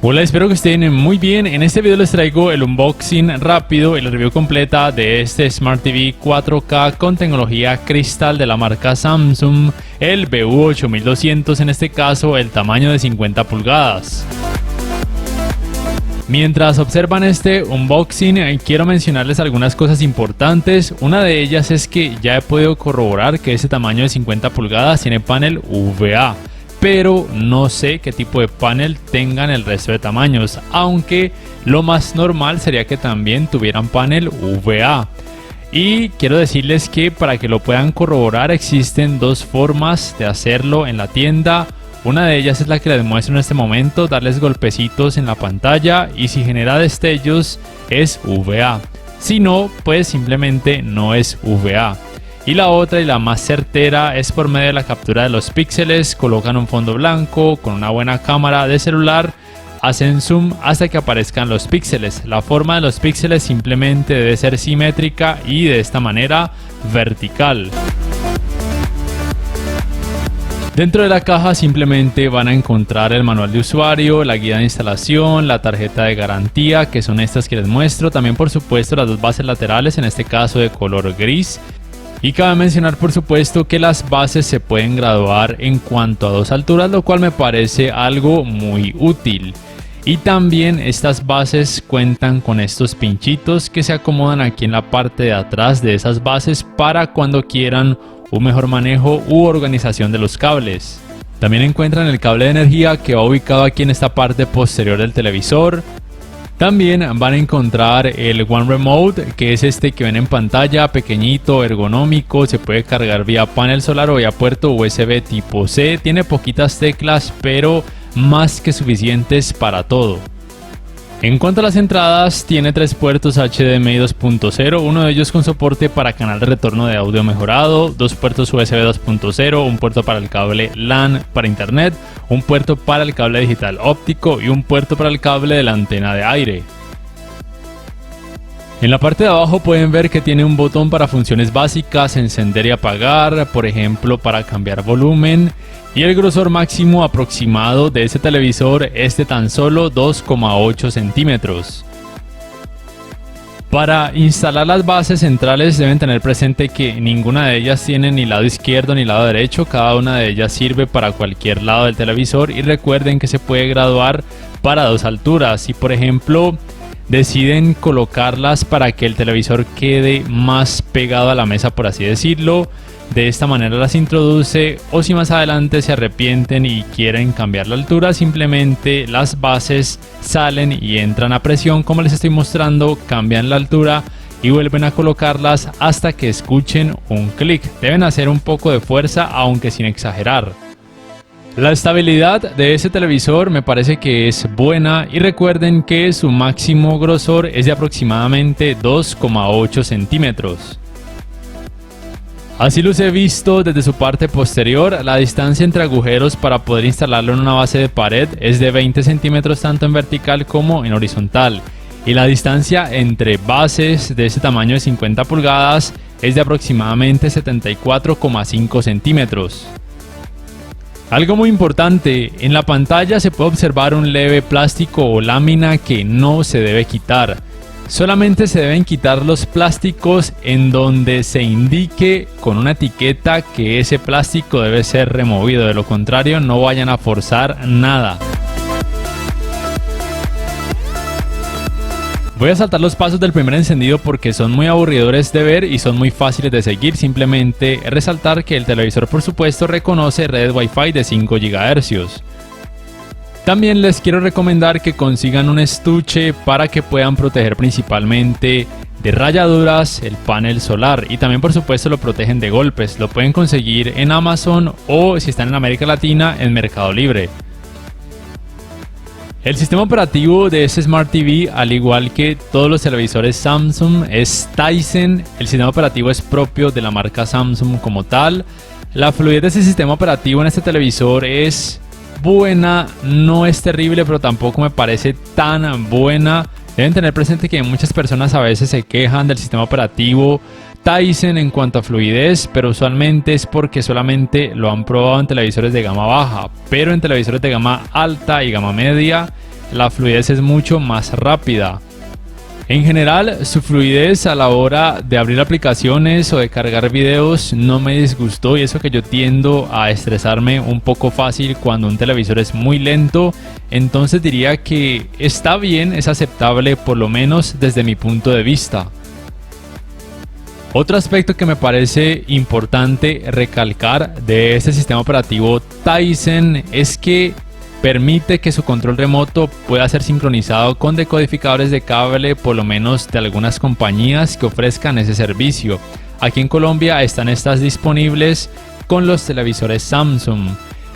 Hola, espero que estén muy bien. En este video les traigo el unboxing rápido y la review completa de este Smart TV 4K con tecnología cristal de la marca Samsung, el BU8200, en este caso el tamaño de 50 pulgadas. Mientras observan este unboxing, quiero mencionarles algunas cosas importantes. Una de ellas es que ya he podido corroborar que este tamaño de 50 pulgadas tiene panel VA. Pero no sé qué tipo de panel tengan el resto de tamaños, aunque lo más normal sería que también tuvieran panel VA. Y quiero decirles que para que lo puedan corroborar existen dos formas de hacerlo en la tienda. Una de ellas es la que les muestro en este momento, darles golpecitos en la pantalla y si genera destellos es VA. Si no, pues simplemente no es VA. Y la otra y la más certera es por medio de la captura de los píxeles. Colocan un fondo blanco con una buena cámara de celular, hacen zoom hasta que aparezcan los píxeles. La forma de los píxeles simplemente debe ser simétrica y de esta manera vertical. Dentro de la caja simplemente van a encontrar el manual de usuario, la guía de instalación, la tarjeta de garantía, que son estas que les muestro. También por supuesto las dos bases laterales, en este caso de color gris. Y cabe mencionar por supuesto que las bases se pueden graduar en cuanto a dos alturas, lo cual me parece algo muy útil. Y también estas bases cuentan con estos pinchitos que se acomodan aquí en la parte de atrás de esas bases para cuando quieran un mejor manejo u organización de los cables. También encuentran el cable de energía que va ubicado aquí en esta parte posterior del televisor. También van a encontrar el One Remote, que es este que ven en pantalla, pequeñito, ergonómico, se puede cargar vía panel solar o vía puerto USB tipo C. Tiene poquitas teclas, pero más que suficientes para todo. En cuanto a las entradas, tiene tres puertos HDMI 2.0, uno de ellos con soporte para canal de retorno de audio mejorado, dos puertos USB 2.0, un puerto para el cable LAN para internet, un puerto para el cable digital óptico y un puerto para el cable de la antena de aire. En la parte de abajo pueden ver que tiene un botón para funciones básicas, encender y apagar, por ejemplo para cambiar volumen. Y el grosor máximo aproximado de este televisor es de tan solo 2,8 centímetros. Para instalar las bases centrales deben tener presente que ninguna de ellas tiene ni lado izquierdo ni lado derecho, cada una de ellas sirve para cualquier lado del televisor y recuerden que se puede graduar para dos alturas. Si por ejemplo deciden colocarlas para que el televisor quede más pegado a la mesa, por así decirlo, de esta manera las introduce, o si más adelante se arrepienten y quieren cambiar la altura, simplemente las bases salen y entran a presión como les estoy mostrando, cambian la altura y vuelven a colocarlas hasta que escuchen un clic. Deben hacer un poco de fuerza aunque sin exagerar. La estabilidad de este televisor me parece que es buena y recuerden que su máximo grosor es de aproximadamente 2,8 centímetros. Así los he visto desde su parte posterior. La distancia entre agujeros para poder instalarlo en una base de pared es de 20 centímetros tanto en vertical como en horizontal. Y la distancia entre bases de este tamaño de 50 pulgadas es de aproximadamente 74,5 centímetros. Algo muy importante, en la pantalla se puede observar un leve plástico o lámina que no se debe quitar. Solamente se deben quitar los plásticos en donde se indique con una etiqueta que ese plástico debe ser removido, de lo contrario no vayan a forzar nada. Voy a saltar los pasos del primer encendido porque son muy aburridores de ver y son muy fáciles de seguir. Simplemente resaltar que el televisor por supuesto reconoce redes Wi-Fi de 5 GHz. También les quiero recomendar que consigan un estuche para que puedan proteger principalmente de rayaduras el panel solar y también por supuesto lo protegen de golpes. Lo pueden conseguir en Amazon o si están en América Latina en Mercado Libre. El sistema operativo de este Smart TV, al igual que todos los televisores Samsung, es Tizen. El sistema operativo es propio de la marca Samsung como tal. La fluidez de este sistema operativo en este televisor es buena, no es terrible, pero tampoco me parece tan buena. Deben tener presente que muchas personas a veces se quejan del sistema operativo Tizen en cuanto a fluidez, pero usualmente es porque solamente lo han probado en televisores de gama baja, pero en televisores de gama alta y gama media la fluidez es mucho más rápida. En general, su fluidez a la hora de abrir aplicaciones o de cargar videos no me disgustó, y eso que yo tiendo a estresarme un poco fácil cuando un televisor es muy lento, entonces diría que está bien, es aceptable por lo menos desde mi punto de vista. Otro aspecto que me parece importante recalcar de este sistema operativo Tizen es que permite que su control remoto pueda ser sincronizado con decodificadores de cable, por lo menos de algunas compañías que ofrezcan ese servicio. Aquí en Colombia están estas disponibles con los televisores Samsung.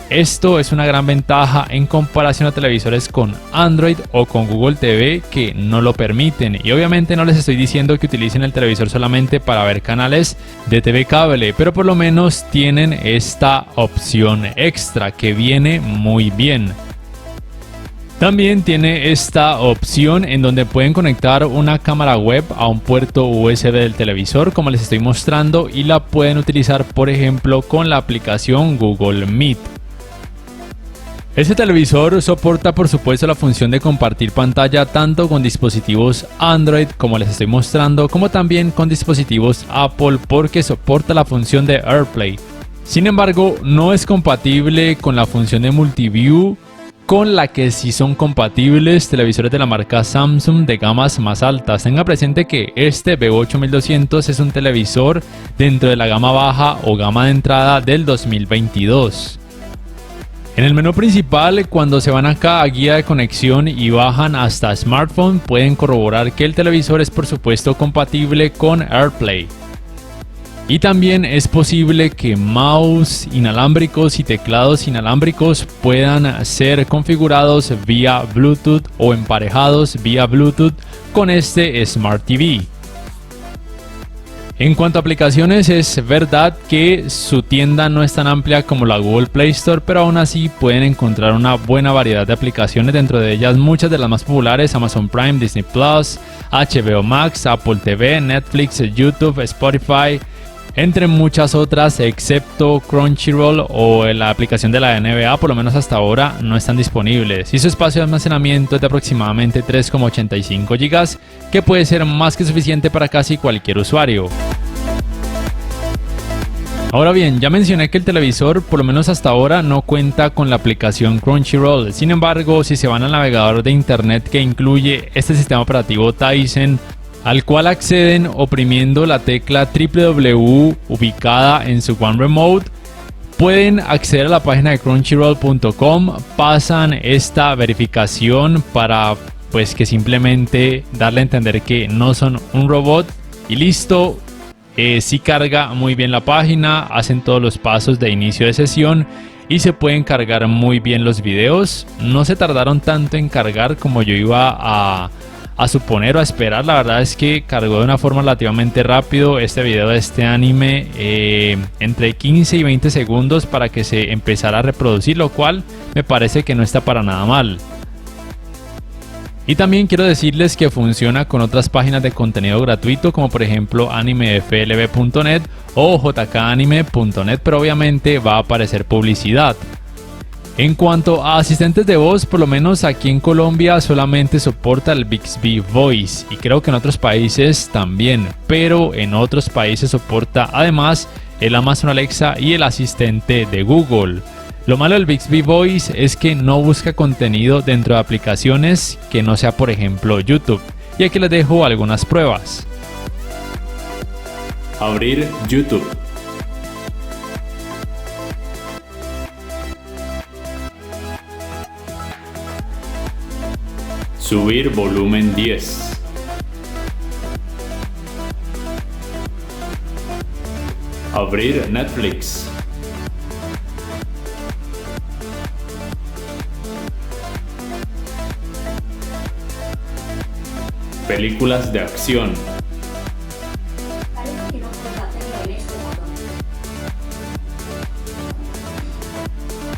Esto es una gran ventaja en comparación a televisores con Android o con Google TV que no lo permiten. Y obviamente no les estoy diciendo que utilicen el televisor solamente para ver canales de TV cable, pero por lo menos tienen esta opción extra que viene muy bien. También tiene esta opción en donde pueden conectar una cámara web a un puerto USB del televisor, como les estoy mostrando, y la pueden utilizar por ejemplo con la aplicación Google Meet. Este televisor soporta por supuesto la función de compartir pantalla tanto con dispositivos Android como les estoy mostrando, como también con dispositivos Apple, porque soporta la función de AirPlay. Sin embargo, no es compatible con la función de Multiview, con la que sí son compatibles televisores de la marca Samsung de gamas más altas. Tenga presente que este B8200 es un televisor dentro de la gama baja o gama de entrada del 2022. En el menú principal, cuando se van acá a guía de conexión y bajan hasta smartphone, pueden corroborar que el televisor es por supuesto compatible con AirPlay. Y también es posible que mouse inalámbricos y teclados inalámbricos puedan ser configurados vía Bluetooth o emparejados vía Bluetooth con este Smart TV. En cuanto a aplicaciones, es verdad que su tienda no es tan amplia como la Google Play Store, pero aún así pueden encontrar una buena variedad de aplicaciones, dentro de ellas muchas de las más populares: Amazon Prime, Disney Plus, HBO Max, Apple TV, Netflix, YouTube, Spotify, entre muchas otras, excepto Crunchyroll o la aplicación de la NBA, por lo menos hasta ahora no están disponibles. Y su espacio de almacenamiento es de aproximadamente 3,85 GB, que puede ser más que suficiente para casi cualquier usuario. Ahora bien, ya mencioné que el televisor, por lo menos hasta ahora, no cuenta con la aplicación Crunchyroll. Sin embargo, si se van al navegador de internet que incluye este sistema operativo Tizen, al cual acceden oprimiendo la tecla www ubicada en su One Remote, pueden acceder a la página de crunchyroll.com, pasan esta verificación para pues que simplemente darle a entender que no son un robot y listo. Sí carga muy bien la página, hacen todos los pasos de inicio de sesión y se pueden cargar muy bien los videos. No se tardaron tanto en cargar como yo iba a suponer o a esperar. La verdad es que cargó de una forma relativamente rápido este video de este anime, entre 15 y 20 segundos para que se empezara a reproducir, lo cual me parece que no está para nada mal. Y también quiero decirles que funciona con otras páginas de contenido gratuito, como por ejemplo animeflb.net o jkanime.net, pero obviamente va a aparecer publicidad. En cuanto a asistentes de voz, por lo menos aquí en Colombia solamente soporta el Bixby Voice, y creo que en otros países también, pero en otros países soporta además el Amazon Alexa y el asistente de Google. Lo malo del Bixby Voice es que no busca contenido dentro de aplicaciones que no sea por ejemplo YouTube, y aquí les dejo algunas pruebas. Abrir YouTube. Subir volumen 10. Abrir Netflix. Películas de acción.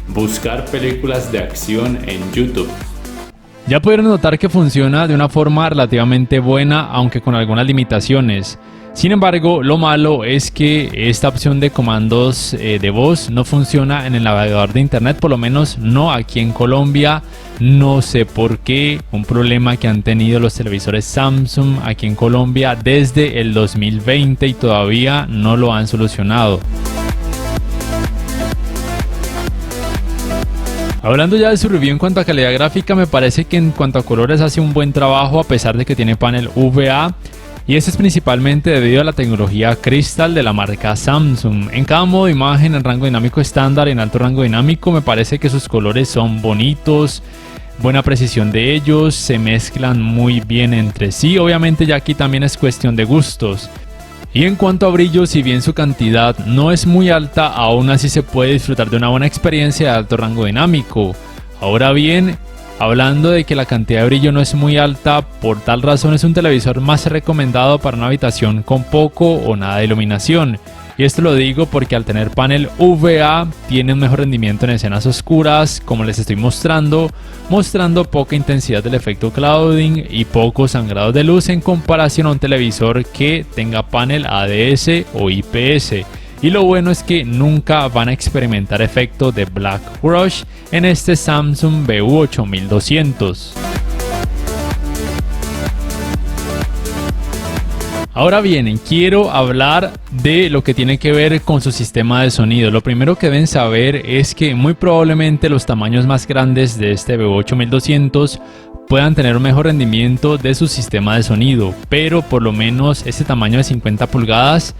Buscar películas de acción en YouTube. Ya pudieron notar que funciona de una forma relativamente buena, aunque con algunas limitaciones. Sin embargo, lo malo es que esta opción de comandos de voz no funciona en el navegador de internet, por lo menos no aquí en Colombia. No sé por qué, un problema que han tenido los televisores Samsung aquí en Colombia desde el 2020 y todavía no lo han solucionado. Hablando ya de su review en cuanto a calidad gráfica, me parece que en cuanto a colores hace un buen trabajo a pesar de que tiene panel VA. Y esto es principalmente debido a la tecnología Crystal de la marca Samsung. En cada modo de imagen, en rango dinámico estándar y en alto rango dinámico, me parece que sus colores son bonitos, buena precisión de ellos, se mezclan muy bien entre sí. Obviamente ya aquí también es cuestión de gustos. Y en cuanto a brillo, si bien su cantidad no es muy alta, aún así se puede disfrutar de una buena experiencia de alto rango dinámico. Ahora bien, hablando de que la cantidad de brillo no es muy alta, por tal razón es un televisor más recomendado para una habitación con poco o nada de iluminación. Y esto lo digo porque al tener panel VA tiene un mejor rendimiento en escenas oscuras, como les estoy mostrando poca intensidad del efecto clouding y poco sangrado de luz en comparación a un televisor que tenga panel ADS o IPS. Y lo bueno es que nunca van a experimentar efecto de Black Rush en este Samsung BU8200. Ahora bien, quiero hablar de lo que tiene que ver con su sistema de sonido. Lo primero que deben saber es que muy probablemente los tamaños más grandes de este BU8200 puedan tener un mejor rendimiento de su sistema de sonido, pero por lo menos este tamaño de 50 pulgadas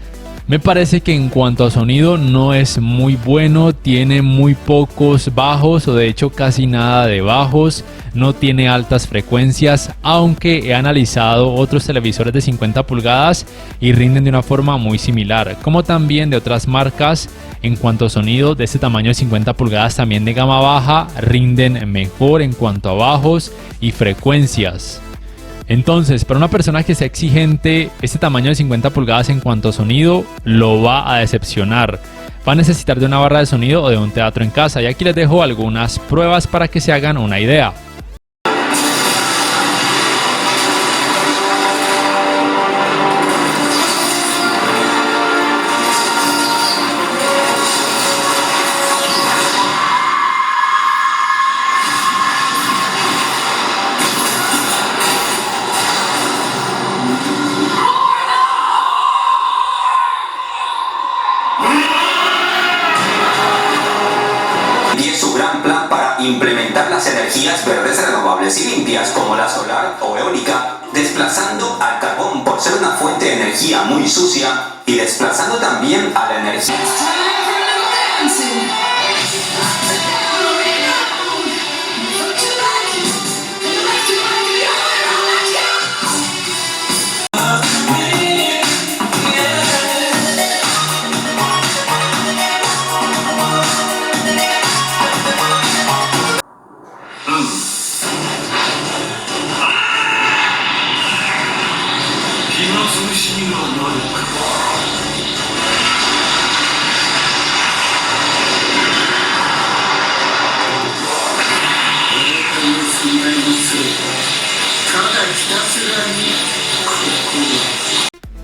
me parece que en cuanto a sonido no es muy bueno, tiene muy pocos bajos o de hecho casi nada de bajos, no tiene altas frecuencias, aunque he analizado otros televisores de 50 pulgadas y rinden de una forma muy similar, como también de otras marcas. En cuanto a sonido de este tamaño de 50 pulgadas también de gama baja rinden mejor en cuanto a bajos y frecuencias. Entonces, para una persona que sea exigente, este tamaño de 50 pulgadas en cuanto a sonido lo va a decepcionar. Va a necesitar de una barra de sonido o de un teatro en casa. Y aquí les dejo algunas pruebas para que se hagan una idea. Implementar las energías verdes renovables y limpias como la solar o eólica, desplazando al carbón por ser una fuente de energía muy sucia y desplazando también a la energía.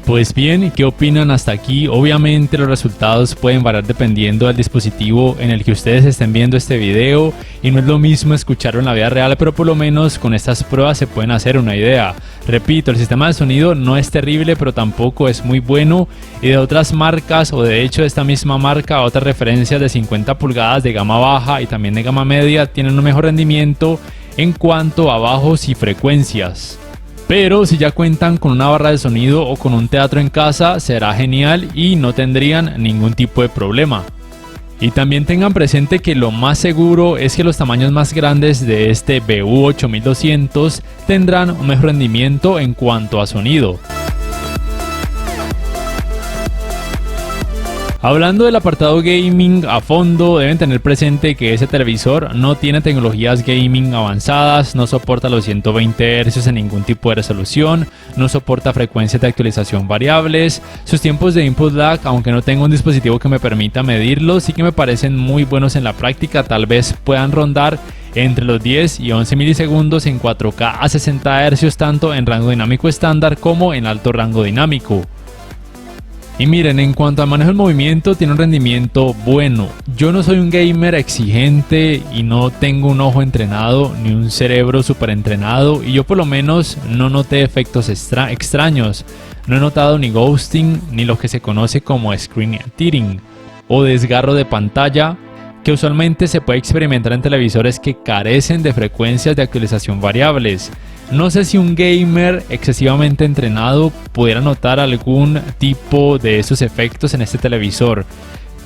Pues bien, ¿qué opinan hasta aquí? Obviamente los resultados pueden variar dependiendo del dispositivo en el que ustedes estén viendo este video y no es lo mismo escucharlo en la vida real, pero por lo menos con estas pruebas se pueden hacer una idea. Repito, el sistema de sonido no es terrible, pero tampoco es muy bueno, y de otras marcas o de hecho de esta misma marca, otras referencias de 50 pulgadas de gama baja y también de gama media tienen un mejor rendimiento en cuanto a bajos y frecuencias. Pero si ya cuentan con una barra de sonido o con un teatro en casa, será genial y no tendrían ningún tipo de problema. Y también tengan presente que lo más seguro es que los tamaños más grandes de este BU8200 tendrán un mejor rendimiento en cuanto a sonido. Hablando del apartado gaming a fondo, deben tener presente que ese televisor no tiene tecnologías gaming avanzadas, no soporta los 120 Hz en ningún tipo de resolución, no soporta frecuencias de actualización variables. Sus tiempos de input lag, aunque no tengo un dispositivo que me permita medirlos, sí que me parecen muy buenos en la práctica. Tal vez puedan rondar entre los 10 y 11 milisegundos en 4K a 60 Hz, tanto en rango dinámico estándar como en alto rango dinámico. Y miren, en cuanto al manejo del movimiento, tiene un rendimiento bueno. Yo no soy un gamer exigente y no tengo un ojo entrenado ni un cerebro súper entrenado, y yo por lo menos no noté efectos extraños. No he notado ni ghosting ni lo que se conoce como screen tearing o desgarro de pantalla, que usualmente se puede experimentar en televisores que carecen de frecuencias de actualización variables. No sé si un gamer excesivamente entrenado pudiera notar algún tipo de esos efectos en este televisor,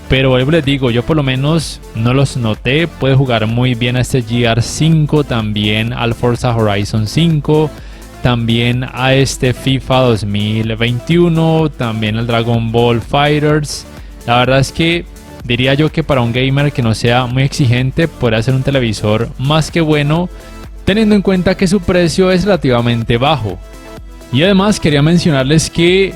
pero vuelvo les digo, yo por lo menos no los noté. Puede jugar muy bien a este GR5, también al Forza Horizon 5, también a este FIFA 2021, también al Dragon Ball Fighters. La verdad es que diría yo que para un gamer que no sea muy exigente podría ser un televisor más que bueno, teniendo en cuenta que su precio es relativamente bajo. Y además quería mencionarles que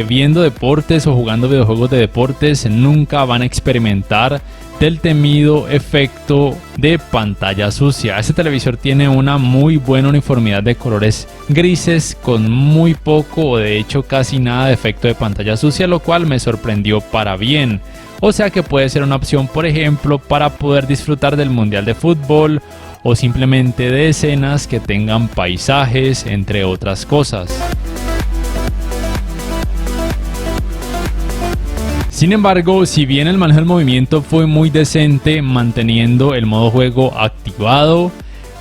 viendo deportes o jugando videojuegos de deportes nunca van a experimentar del temido efecto de pantalla sucia. Este televisor tiene una muy buena uniformidad de colores grises con muy poco o de hecho casi nada de efecto de pantalla sucia, lo cual me sorprendió para bien. O sea que puede ser una opción, por ejemplo, para poder disfrutar del Mundial de Fútbol o simplemente de escenas que tengan paisajes, entre otras cosas. Sin embargo, si bien el manejo del movimiento fue muy decente manteniendo el modo juego activado,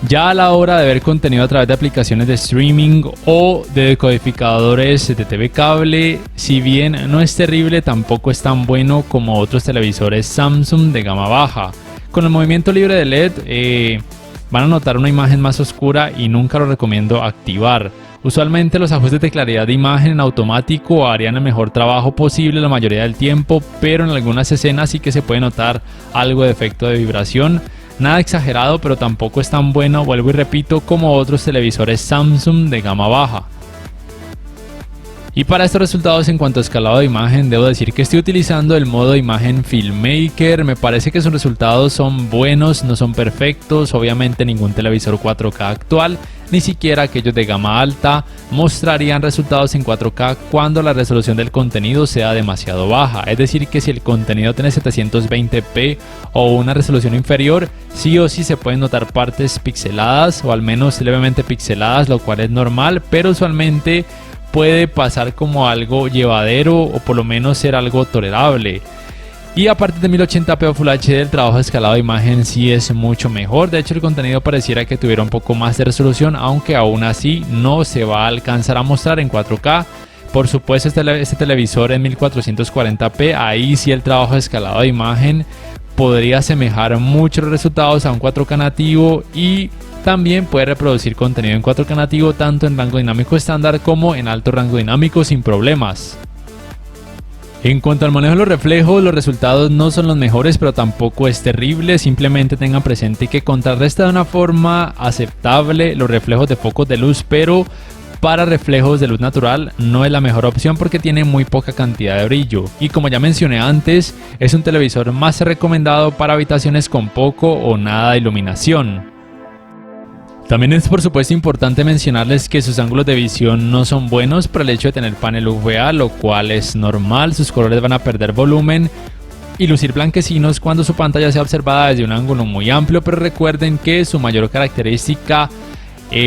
ya a la hora de ver contenido a través de aplicaciones de streaming o de decodificadores de TV cable, si bien no es terrible, tampoco es tan bueno como otros televisores Samsung de gama baja. Con el movimiento libre de LED van a notar una imagen más oscura y nunca lo recomiendo activar. Usualmente los ajustes de claridad de imagen en automático harían el mejor trabajo posible la mayoría del tiempo, pero en algunas escenas sí que se puede notar algo de efecto de vibración. Nada exagerado, pero tampoco es tan bueno, vuelvo y repito, como otros televisores Samsung de gama baja. Y para estos resultados en cuanto a escalado de imagen, debo decir que estoy utilizando el modo de imagen Filmmaker. Me parece que sus resultados son buenos, no son perfectos. Obviamente ningún televisor 4K actual, ni siquiera aquellos de gama alta, mostrarían resultados en 4K cuando la resolución del contenido sea demasiado baja. Es decir, que si el contenido tiene 720p o una resolución inferior, sí o sí se pueden notar partes pixeladas o al menos levemente pixeladas, lo cual es normal, pero usualmente puede pasar como algo llevadero o por lo menos ser algo tolerable. Y a partir de 1080p o Full HD, el trabajo de escalado de imagen sí es mucho mejor. De hecho, el contenido pareciera que tuviera un poco más de resolución, aunque aún así no se va a alcanzar a mostrar en 4K. Por supuesto, este televisor en 1440p, ahí sí el trabajo de escalado de imagen podría asemejar muchos resultados a un 4K nativo, y también puede reproducir contenido en 4K nativo tanto en rango dinámico estándar como en alto rango dinámico sin problemas. En cuanto al manejo de los reflejos, los resultados no son los mejores, pero tampoco es terrible. Simplemente tengan presente que contrarresta de una forma aceptable los reflejos de focos de luz, pero para reflejos de luz natural no es la mejor opción porque tiene muy poca cantidad de brillo. Y como ya mencioné antes, es un televisor más recomendado para habitaciones con poco o nada de iluminación. También es por supuesto importante mencionarles que sus ángulos de visión no son buenos por el hecho de tener panel UVA, lo cual es normal. Sus colores van a perder volumen y lucir blanquecinos cuando su pantalla sea observada desde un ángulo muy amplio, pero recuerden que su mayor característica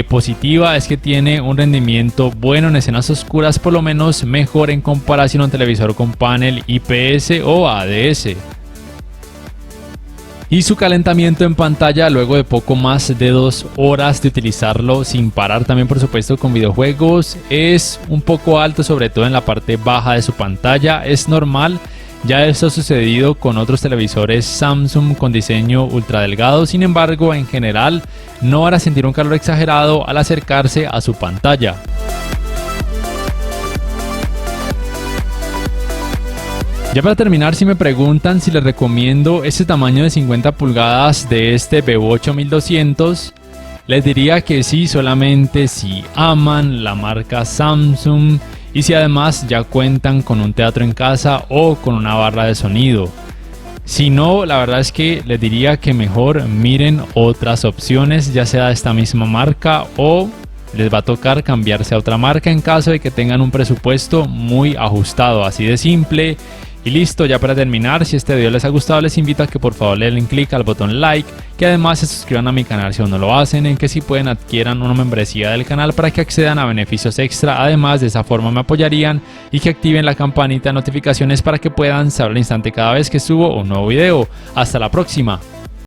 positiva es que tiene un rendimiento bueno en escenas oscuras, por lo menos mejor en comparación a un televisor con panel IPS o ADS. Y su calentamiento en pantalla luego de poco más de 2 horas de utilizarlo sin parar, también por supuesto con videojuegos, es un poco alto, sobre todo en la parte baja de su pantalla. Es normal, ya esto ha sucedido con otros televisores Samsung con diseño ultra delgado. Sin embargo, en general no van a sentir un calor exagerado al acercarse a su pantalla. Ya para terminar, si me preguntan si les recomiendo este tamaño de 50 pulgadas de este Vivo 8200, les diría que sí, solamente si aman la marca Samsung y si además ya cuentan con un teatro en casa o con una barra de sonido. Si no, la verdad es que les diría que mejor miren otras opciones, ya sea de esta misma marca o les va a tocar cambiarse a otra marca en caso de que tengan un presupuesto muy ajustado, así de simple. Y listo, ya para terminar, si este video les ha gustado, les invito a que por favor le den clic al botón like, que además se suscriban a mi canal si aún no lo hacen, en que si pueden adquieran una membresía del canal para que accedan a beneficios extra, además de esa forma me apoyarían, y que activen la campanita de notificaciones para que puedan saber al instante cada vez que subo un nuevo video. Hasta la próxima.